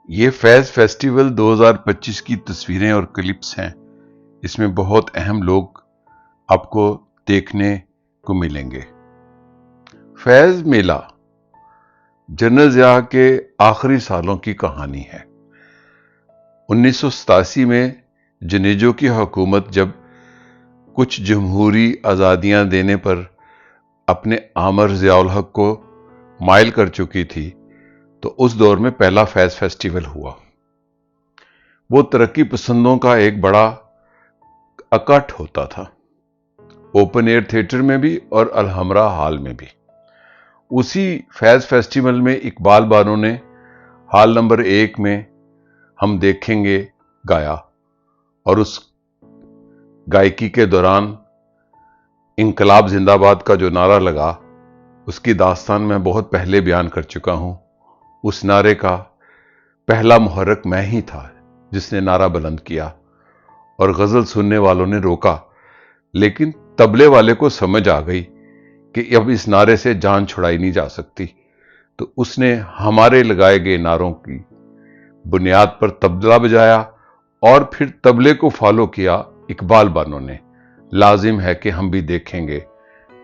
ये फैज़ फेस्टिवल 2025 की तस्वीरें और क्लिप्स हैं। इसमें बहुत अहम लोग आपको देखने को मिलेंगे। फैज़ मेला जनरल ज़िया के आखिरी सालों की कहानी है। 1987 में जनेजो की हुकूमत जब कुछ जमहूरी आज़ादियां देने पर अपने आमर ज़ियाउल हक को माइल कर चुकी थी, तो उस दौर में पहला फैज़ फेस्टिवल हुआ। वो तरक्की पसंदों का एक बड़ा इकट्ठ होता था, ओपन एयर थिएटर में भी और अलहमरा हॉल में भी। उसी फैज़ फेस्टिवल में इकबाल बानो ने हॉल नंबर 1 में हम देखेंगे गाया, और उस गायकी के दौरान इंकलाब जिंदाबाद का जो नारा लगा, उसकी दास्तान मैं बहुत पहले बयान कर चुका हूं। उस नारे का पहला मुहर्रिक मैं ही था जिसने नारा बुलंद किया, और गजल सुनने वालों ने रोका, लेकिन तबले वाले को समझ आ गई कि अब इस नारे से जान छुड़ाई नहीं जा सकती, तो उसने हमारे लगाए गए नारों की बुनियाद पर तबला बजाया, और फिर तबले को फॉलो किया इकबाल बानो ने। लाजिम है कि हम भी देखेंगे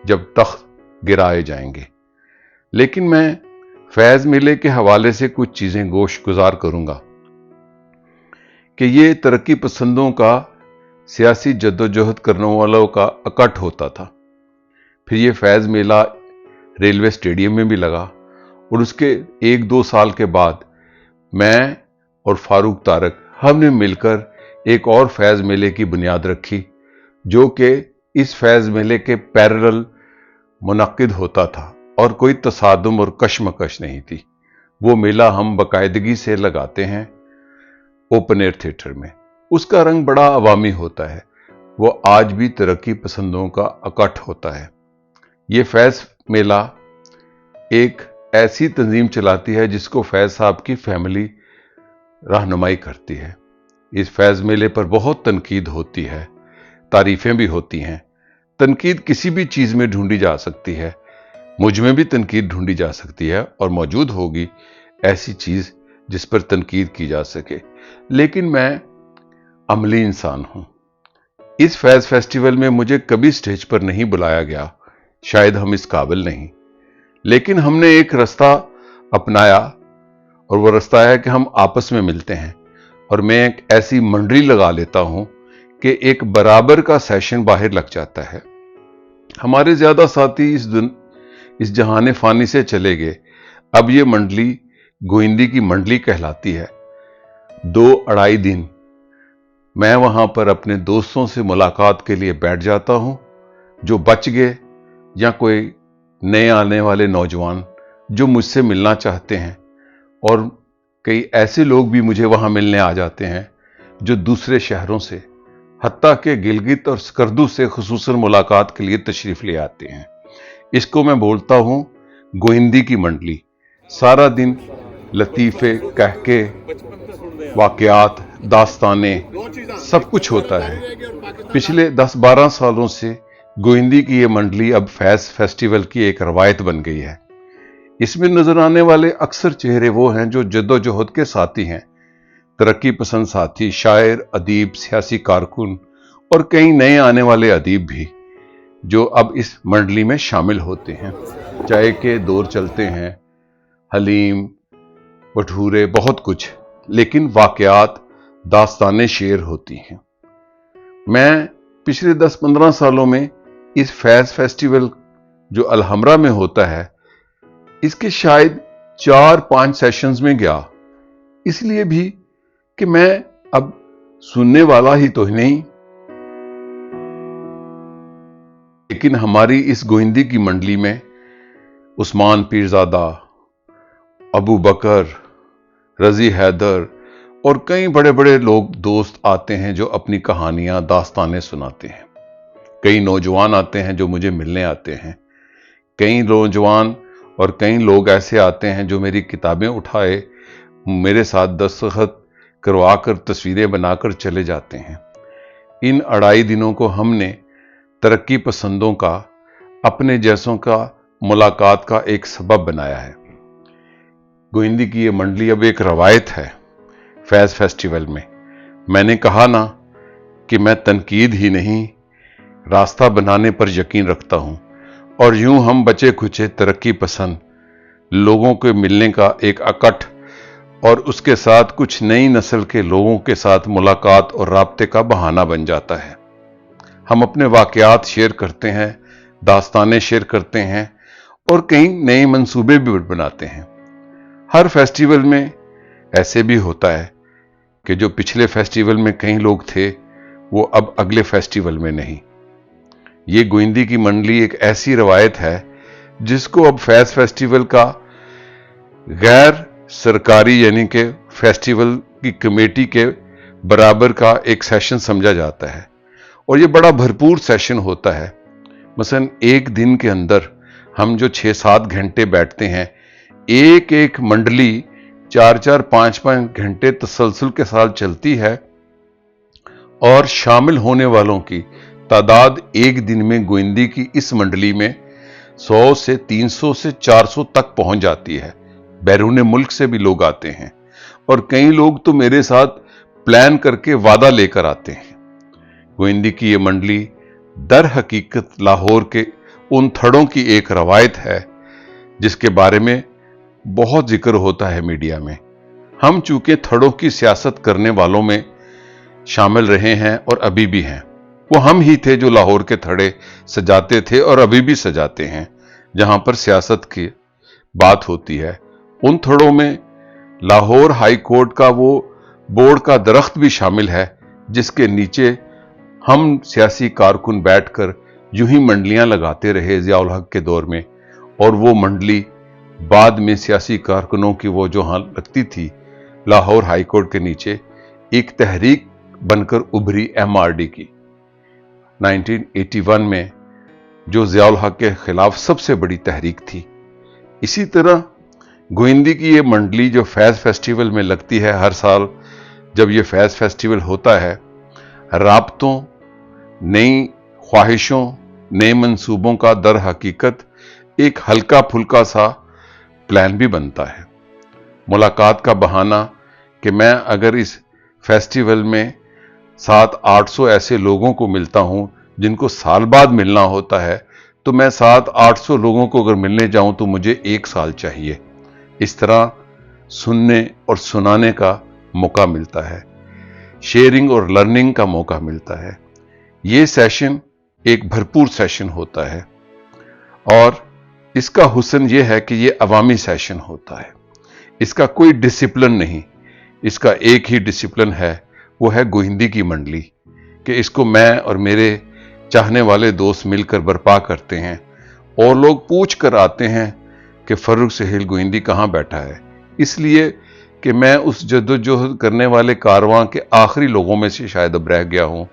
जब तख्त गिराए जाएंगे। लेकिन मैं फैज़ मेले के हवाले से कुछ चीजें गोश गुजार करूंगा कि ये तरक्की पसंदों का, सियासी जद्दोजहद करने वालों का इकट्ठ होता था। फिर ये फैज़ मेला रेलवे स्टेडियम में भी लगा, और उसके 1-2 साल के बाद मैं और फारूक तारक हमने मिलकर एक और फैज़ मेले की बुनियाद रखी, जो कि इस फैज़ मेले के पैरेलल मुनक्किद होता था, और कोई तसादुम और कशमकश नहीं थी। वो मेला हम बाकायदगी से लगाते हैं ओपन एयर थिएटर में। उसका रंग बड़ा अवामी होता है, वो आज भी तरक्की पसंदों का इकट्ठ होता है। ये फैज़ मेला एक ऐसी तंजीम चलाती है जिसको फैज़ साहब की फैमिली रहनुमाई करती है। इस फैज़ मेले पर बहुत तनकीद होती है, तारीफें भी होती हैं। तनकीद किसी भी चीज में ढूंढी जा सकती है, मुझ में भी तनकीद ढूंढी जा सकती है, और मौजूद होगी ऐसी चीज जिस पर तनकीद की जा सके। लेकिन मैं अमली इंसान हूं। इस फैज़ फेस्टिवल में मुझे कभी स्टेज पर नहीं बुलाया गया, शायद हम इस काबिल नहीं। लेकिन हमने एक रास्ता अपनाया, और वो रास्ता है कि हम आपस में मिलते हैं, और मैं एक ऐसी मंडली लगा लेता हूं कि एक बराबर का सेशन बाहर लग जाता है। हमारे ज्यादा साथी इस जहाने फानी से चले गए। अब ये मंडली गोइंदी की मंडली कहलाती है। 2-2.5 दिन मैं वहां पर अपने दोस्तों से मुलाकात के लिए बैठ जाता हूं, जो बच गए, या कोई नए आने वाले नौजवान जो मुझसे मिलना चाहते हैं, और कई ऐसे लोग भी मुझे वहां मिलने आ जाते हैं जो दूसरे शहरों से, हत्ता के गिलगित और स्कर्दू से खुसूसन मुलाकात के लिए तशरीफ ले आते हैं। इसको मैं बोलता हूं गोइंदी की मंडली। सारा दिन लतीफे, कहके, वाकयात, दास्ताने, सब कुछ होता है। पिछले 10-12 सालों से गोइंदी की ये मंडली अब फैज़ फेस्टिवल की एक रवायत बन गई है। इसमें नजर आने वाले अक्सर चेहरे वो हैं जो जद्दोजहद के साथी हैं, तरक्की पसंद साथी, शायर, अदीब, सियासी कारकुन, और कई नए आने वाले अदीब भी, जो अब इस मंडली में शामिल होते हैं। चाय के दौर चलते हैं, हलीम, भटूरे, बहुत कुछ, लेकिन वाकयात, दास्ताने शेर होती हैं। मैं पिछले 10-15 सालों में इस फैज़ फेस्टिवल जो अलहमरा में होता है, इसके शायद 4-5 सेशंस में गया, इसलिए भी कि मैं अब सुनने वाला ही तो नहीं, लेकिन हमारी इस गोइंदी की मंडली में उस्मान पीरजादा, अबू बकर, रजी हैदर और कई बड़े बड़े लोग, दोस्त आते हैं जो अपनी कहानियां, दास्तानें सुनाते हैं। कई नौजवान आते हैं जो मुझे मिलने आते हैं। कई नौजवान और कई लोग ऐसे आते हैं जो मेरी किताबें उठाए, मेरे साथ दस्तखत करवा कर, तस्वीरें बनाकर चले जाते हैं। इन 2.5 दिनों को हमने तरक्की पसंदों का, अपने जैसों का मुलाकात का एक सबब बनाया है। गोइंदी की ये मंडली अब एक रवायत है। फैज़ फेस्टिवल में। मैंने कहा ना कि मैं तनकीद ही नहीं, रास्ता बनाने पर यकीन रखता हूं, और यूं हम बचे खुचे तरक्की पसंद लोगों के मिलने का एक अकट और उसके साथ कुछ नई नस्ल के लोगों के साथ मुलाकात और राब्ते का बहाना बन जाता है। हम अपने वाकयात शेयर करते हैं, दास्तानें शेयर करते हैं और कई नए मंसूबे भी बनाते हैं। हर फेस्टिवल में ऐसे भी होता है कि जो पिछले फेस्टिवल में कई लोग थे वो अब अगले फेस्टिवल में नहीं। ये गोइंदी की मंडली एक ऐसी रवायत है जिसको अब फैज़ फेस्टिवल का गैर सरकारी यानी कि फेस्टिवल की कमेटी के बराबर का एक सेशन समझा जाता है, और ये बड़ा भरपूर सेशन होता है। मसलन एक दिन के अंदर हम जो 6-7 घंटे बैठते हैं, एक एक मंडली 4-4, 5-5 घंटे तसलसल के साथ चलती है, और शामिल होने वालों की तादाद एक दिन में गोइंदी की इस मंडली में 100 से 300 से 400 तक पहुंच जाती है। बैरून मुल्क से भी लोग आते हैं, और कई लोग तो मेरे साथ प्लान करके वादा लेकर आते हैं। गोइंदी की ये मंडली दर हकीकत लाहौर के उन थड़ों की एक रवायत है जिसके बारे में बहुत जिक्र होता है मीडिया में। हम चूंकि थड़ों की सियासत करने वालों में शामिल रहे हैं और अभी भी हैं, वो हम ही थे जो लाहौर के थड़े सजाते थे और अभी भी सजाते हैं। जहां पर सियासत की बात होती है, उन थड़ों में लाहौर हाई कोर्ट का वो बोर्ड का दरख्त भी शामिल है जिसके नीचे हम सियासी कारकुन बैठकर यूं ही मंडलियां लगाते रहे ज़ियाउल हक के दौर में, और वो मंडली बाद में सियासी कारकुनों की वो जो हां लगती थी लाहौर हाई कोर्ट के नीचे, एक तहरीक बनकर उभरी MRD की 1981 में, जो ज़ियाउल हक के खिलाफ सबसे बड़ी तहरीक थी। इसी तरह गोइंदी की ये मंडली जो फैज़ फेस्टिवल में लगती है हर साल, जब ये फैज़ फेस्टिवल होता है, राब्तों, नई ख्वाहिशों, नए मंसूबों का दर हकीकत एक हल्का फुल्का सा प्लान भी बनता है। मुलाकात का बहाना कि मैं अगर इस फेस्टिवल में 700-800 ऐसे लोगों को मिलता हूं जिनको साल बाद मिलना होता है, तो मैं 700-800 लोगों को अगर मिलने जाऊं तो मुझे 1 साल चाहिए। इस तरह सुनने और सुनाने का मौका मिलता है, शेयरिंग और लर्निंग का मौका मिलता है। ये सेशन एक भरपूर सेशन होता है, और इसका हुस्न ये है कि ये अवामी सेशन होता है। इसका कोई डिसिप्लिन नहीं, इसका एक ही डिसिप्लिन है, वो है गोइंदी की मंडली, कि इसको मैं और मेरे चाहने वाले दोस्त मिलकर बर्पा करते हैं, और लोग पूछ कर आते हैं कि फर्रुख सुहेल गोइंदी कहाँ बैठा है, इसलिए कि मैं उस जद्दोजहद करने वाले कारवां के आखिरी लोगों में से शायद अब रह गया हूं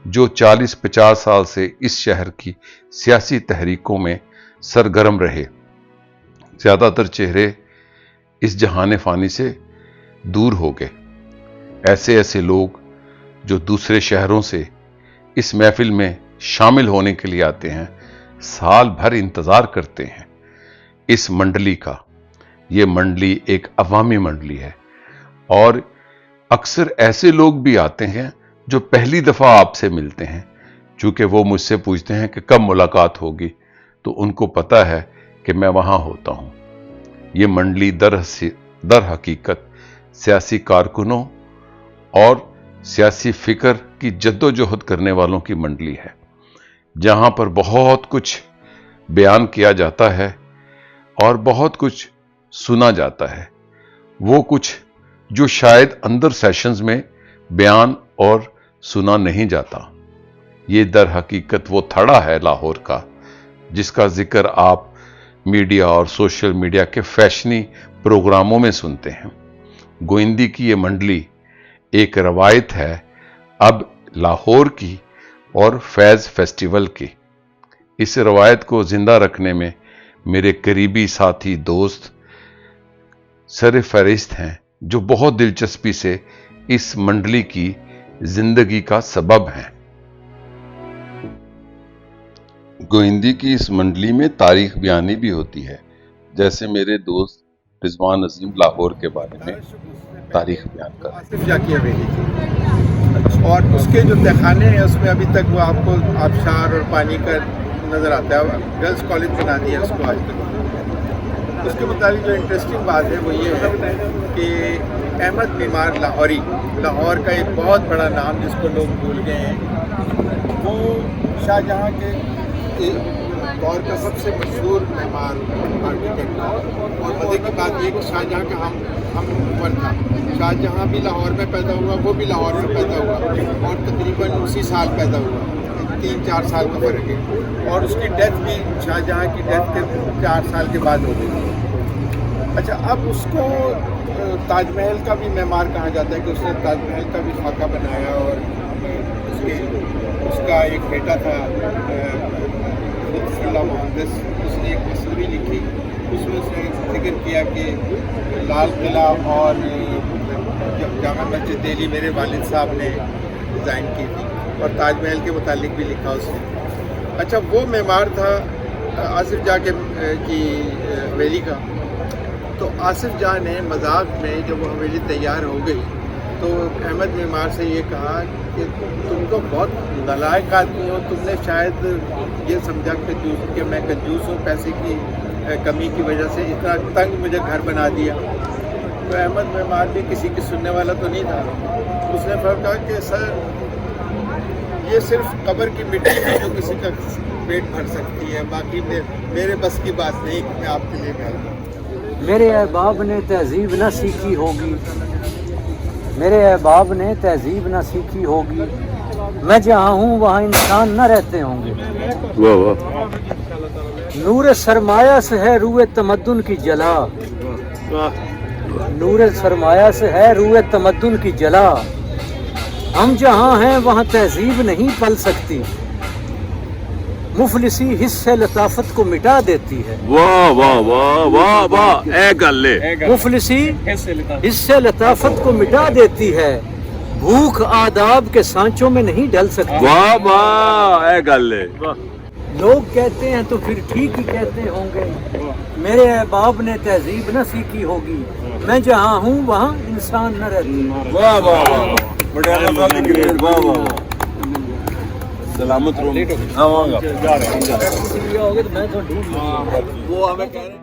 जो 40-50 साल से इस शहर की सियासी तहरीकों में सरगर्म रहे। ज्यादातर चेहरे इस जहान फानी से दूर हो गए। ऐसे ऐसे लोग जो दूसरे शहरों से इस महफिल में शामिल होने के लिए आते हैं, साल भर इंतजार करते हैं इस मंडली का। ये मंडली एक अवामी मंडली है, और अक्सर ऐसे लोग भी आते हैं जो पहली दफा आपसे मिलते हैं। चूंकि वो मुझसे पूछते हैं कि कब मुलाकात होगी, तो उनको पता है कि मैं वहां होता हूं। ये मंडली दर हकीकत सियासी कारकुनों और सियासी फिक्र की जद्दोजहद करने वालों की मंडली है, जहां पर बहुत कुछ बयान किया जाता है और बहुत कुछ सुना जाता है। वो कुछ जो शायद अंदर सेशंस में बयान और सुना नहीं जाता। ये दर हकीकत वो थड़ा है लाहौर का जिसका जिक्र आप मीडिया और सोशल मीडिया के फैशनी प्रोग्रामों में सुनते हैं। गोइंदी की ये मंडली एक रवायत है अब लाहौर की और फैज़ फेस्टिवल की। इस रवायत को जिंदा रखने में मेरे करीबी साथी दोस्त सरफहरिस्त हैं, जो बहुत दिलचस्पी से इस मंडली की जिंदगी का सबब हैं। गोइंदी की इस मंडली में तारीख बयानी भी होती है। जैसे मेरे दोस्त رضوان عظیم لاہور کے بارے میں تاریخ بیان کر رہے ہیں۔ آصف جا کی حویلی تھی اور اس کے جو تہخانے ہیں اس میں ابھی تک وہ آپ کو آبشار اور پانی کا نظر آتا ہے. گرلس کالج بنا دیا اس کو آج تک. اس کے مطابق جو انٹرسٹنگ بات ہے وہ یہ ہے کہ احمد معمار لاہوری، لاہور کا ایک بہت بڑا نام جس کو لوگ بھول گئے ہیں، وہ شاہ جہاں کے دور کا سب سے مشہور معمار آرکیٹیکٹ تھا. اور مزے کی بات یہ کہ شاہ جہاں کا ہم عمر تھا. شاہ جہاں بھی لاہور میں پیدا ہوا، وہ بھی لاہور میں پیدا ہوا اور تقریباً اسی سال پیدا ہوا، 3-4 سال کا فرق ہے. اور اس کی ڈیتھ بھی شاہ جہاں کی ڈیتھ کے 4 سال کے بعد ہو گئی. اچھا، اب اس کو تاج محل کا بھی معمار کہا جاتا ہے کہ اس نے تاج محل کا بھی خاکہ بنایا. اور اس کا ایک بیٹا تھا لطف اللہ مہندس، اس نے ایک مصنوعی لکھی، اس میں اس نے ذکر کیا کہ لال قلعہ اور جامع مسجد دہلی میرے والد صاحب نے ڈیزائن کی تھی، اور تاج محل کے متعلق بھی لکھا اس نے. اچھا، وہ معمار تھا آصف جاہ کی حویلی کا. تو آصف جاہ نے مذاق میں جب وہ حویلی تیار ہو گئی تو احمد معمار سے یہ کہا کہ تم تو بہت نالائق آدمی ہو، تم نے شاید یہ سمجھا کہ میں کنجوس ہوں، پیسے کی کمی کی وجہ سے اتنا تنگ مجھے گھر بنا دیا. تو احمد معمار بھی کسی کی سننے والا تو نہیں تھا. اس نے پھر کہا کہ سر، یہ صرف قبر کی مٹی ہے جو کسی کا پیٹ بھر سکتی ہے، باقی میرے بس کی بات نہیں کہ میں آپ کے لیے کہہ دوں. میرے احباب نے تہذیب نہ سیکھی ہوگی، میرے احباب نے تہذیب نہ سیکھی ہوگی، میں جہاں ہوں وہاں انسان نہ رہتے ہوں گے. واہ واہ. نور سرمایہ سے ہے روئے تمدن کی جلا، نور سرمایہ سے ہے روئے تمدن کی جلا، ہم جہاں ہیں وہاں تہذیب نہیں پل سکتی، مفلسی حصے لطافت کو مٹا دیتی ہے. واہ واہ واہ واہ واہ، اے گلے. مفلسی حصے لطافت کو مٹا دیتی ہے، بھوک آداب کے سانچوں میں نہیں ڈل سکتی. واہ واہ، اے گلے. لوگ کہتے ہیں تو پھر ٹھیک ہی کہتے ہوں گے، میرے احباب نے تہذیب نہ سیکھی ہوگی، میں جہاں ہوں وہاں انسان نہ رہتے. واہ واہ واہ، پٹیالہ صاحب کی گریڈ. واہ واہ، سلامت رہو. آواں گا ہوگے تو میں تو ڈھونڈ وہ ہمیں کہہ رہے ہیں.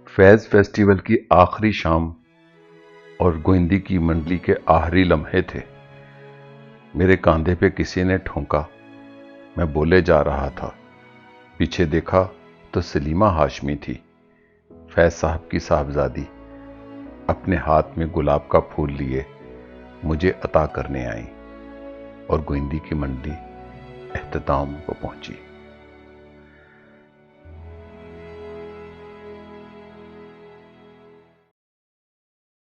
فیض فیسٹیول کی آخری شام اور گوئندی کی منڈلی کے آخری لمحے تھے. میرے کاندھے پہ کسی نے ٹھونکا. میں بولے جا رہا تھا. پیچھے دیکھا تو سلیمہ ہاشمی تھی، فیض صاحب کی صاحبزادی. اپنے ہاتھ میں گلاب کا پھول لیے مجھے عطا کرنے آئیں اور گوئندی کی منڈلی اختتام کو پہنچی.